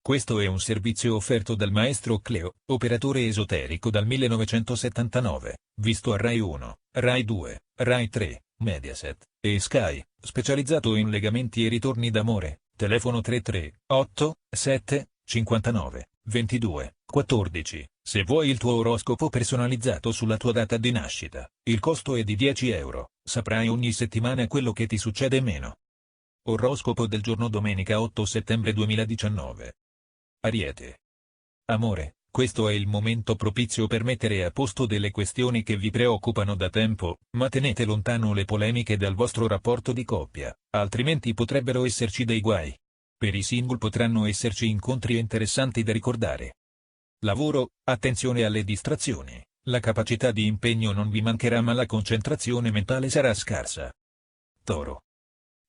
Questo è un servizio offerto dal maestro Cleo, operatore esoterico dal 1979, visto a Rai 1, Rai 2, Rai 3, Mediaset e Sky, specializzato in legamenti e ritorni d'amore. Telefono 33 8 7 59 22 14. Se vuoi il tuo oroscopo personalizzato sulla tua data di nascita, il costo è di 10 euro. Saprai ogni settimana quello che ti succede meno. Oroscopo del giorno domenica 8 settembre 2019. Ariete. Amore, questo è il momento propizio per mettere a posto delle questioni che vi preoccupano da tempo, ma tenete lontano le polemiche dal vostro rapporto di coppia, altrimenti potrebbero esserci dei guai. Per i single potranno esserci incontri interessanti da ricordare. Lavoro, attenzione alle distrazioni, la capacità di impegno non vi mancherà ma la concentrazione mentale sarà scarsa. Toro.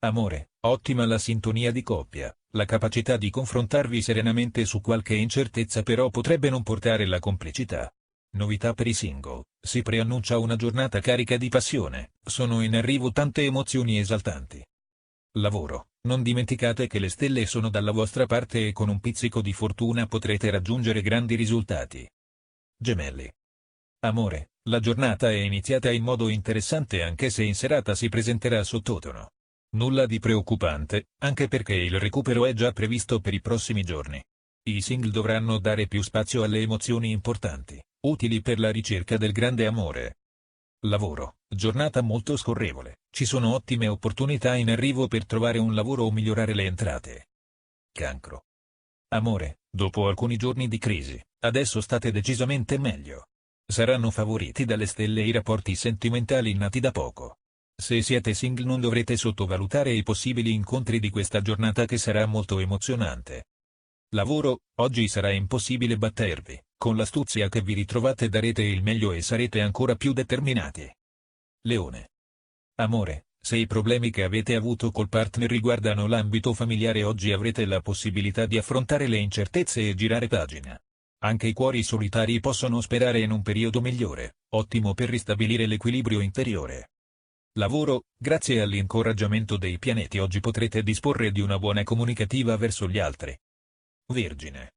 Amore, ottima la sintonia di coppia, la capacità di confrontarvi serenamente su qualche incertezza però potrebbe non portare la complicità. Novità per i single, si preannuncia una giornata carica di passione, sono in arrivo tante emozioni esaltanti. Lavoro, non dimenticate che le stelle sono dalla vostra parte e con un pizzico di fortuna potrete raggiungere grandi risultati. Gemelli. Amore, la giornata è iniziata in modo interessante anche se in serata si presenterà sottotono. Nulla di preoccupante, anche perché il recupero è già previsto per i prossimi giorni. I single dovranno dare più spazio alle emozioni importanti, utili per la ricerca del grande amore. Lavoro, giornata molto scorrevole, ci sono ottime opportunità in arrivo per trovare un lavoro o migliorare le entrate. Cancro. Amore, dopo alcuni giorni di crisi, adesso state decisamente meglio. Saranno favoriti dalle stelle i rapporti sentimentali nati da poco. Se siete single non dovrete sottovalutare i possibili incontri di questa giornata che sarà molto emozionante. Lavoro, oggi sarà impossibile battervi, con l'astuzia che vi ritrovate darete il meglio e sarete ancora più determinati. Leone. Amore, se i problemi che avete avuto col partner riguardano l'ambito familiare oggi avrete la possibilità di affrontare le incertezze e girare pagina. Anche i cuori solitari possono sperare in un periodo migliore, ottimo per ristabilire l'equilibrio interiore. Lavoro, grazie all'incoraggiamento dei pianeti oggi potrete disporre di una buona comunicativa verso gli altri. Vergine.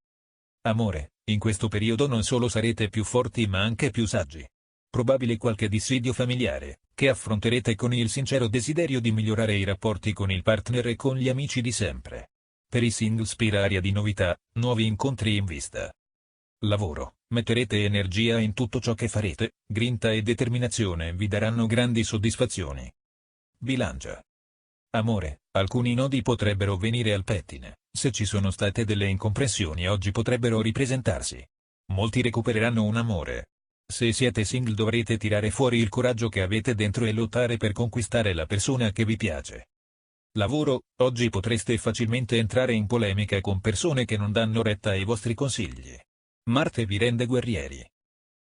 Amore, in questo periodo non solo sarete più forti ma anche più saggi. Probabile qualche dissidio familiare, che affronterete con il sincero desiderio di migliorare i rapporti con il partner e con gli amici di sempre. Per i single spira aria di novità, nuovi incontri in vista. Lavoro, metterete energia in tutto ciò che farete, grinta e determinazione vi daranno grandi soddisfazioni. Bilancia. Amore, alcuni nodi potrebbero venire al pettine, se ci sono state delle incomprensioni oggi potrebbero ripresentarsi. Molti recupereranno un amore. Se siete single dovrete tirare fuori il coraggio che avete dentro e lottare per conquistare la persona che vi piace. Lavoro, oggi potreste facilmente entrare in polemica con persone che non danno retta ai vostri consigli. Marte vi rende guerrieri.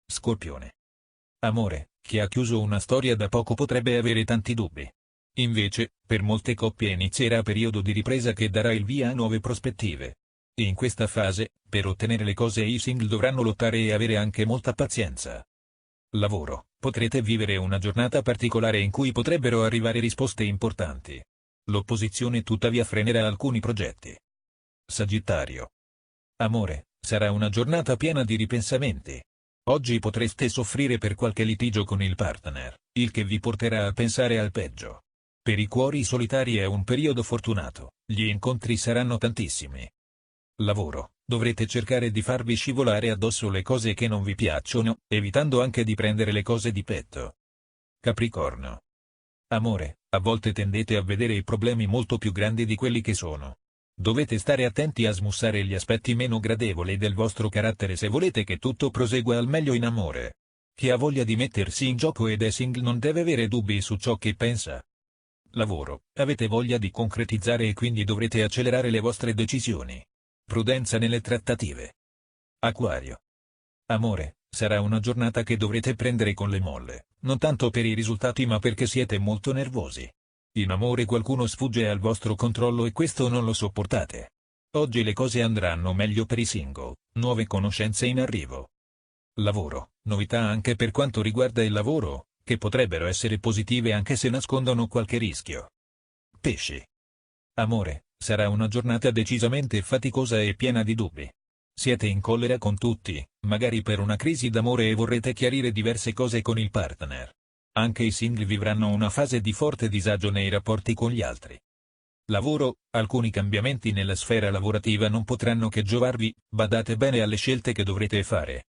Scorpione. Amore, chi ha chiuso una storia da poco potrebbe avere tanti dubbi. Invece, per molte coppie inizierà periodo di ripresa che darà il via a nuove prospettive. In questa fase, per ottenere le cose i single dovranno lottare e avere anche molta pazienza. Lavoro, potrete vivere una giornata particolare in cui potrebbero arrivare risposte importanti. L'opposizione tuttavia frenerà alcuni progetti. Sagittario. Amore, sarà una giornata piena di ripensamenti. Oggi potreste soffrire per qualche litigio con il partner, il che vi porterà a pensare al peggio. Per i cuori solitari è un periodo fortunato, gli incontri saranno tantissimi. Lavoro, dovrete cercare di farvi scivolare addosso le cose che non vi piacciono, evitando anche di prendere le cose di petto. Capricorno. Amore, a volte tendete a vedere i problemi molto più grandi di quelli che sono. Dovete stare attenti a smussare gli aspetti meno gradevoli del vostro carattere se volete che tutto prosegua al meglio in amore. Chi ha voglia di mettersi in gioco ed è single non deve avere dubbi su ciò che pensa. Lavoro, avete voglia di concretizzare e quindi dovrete accelerare le vostre decisioni. Prudenza nelle trattative. Acquario. Amore, sarà una giornata che dovrete prendere con le molle, non tanto per i risultati ma perché siete molto nervosi. In amore qualcuno sfugge al vostro controllo e questo non lo sopportate. Oggi le cose andranno meglio per i single, nuove conoscenze in arrivo. Lavoro, novità anche per quanto riguarda il lavoro, che potrebbero essere positive anche se nascondono qualche rischio. Pesci. Amore, Sarà una giornata decisamente faticosa e piena di dubbi. Siete in collera con tutti, magari per una crisi d'amore e vorrete chiarire diverse cose con il partner. Anche i single vivranno una fase di forte disagio nei rapporti con gli altri. Lavoro, alcuni cambiamenti nella sfera lavorativa non potranno che giovarvi, badate bene alle scelte che dovrete fare.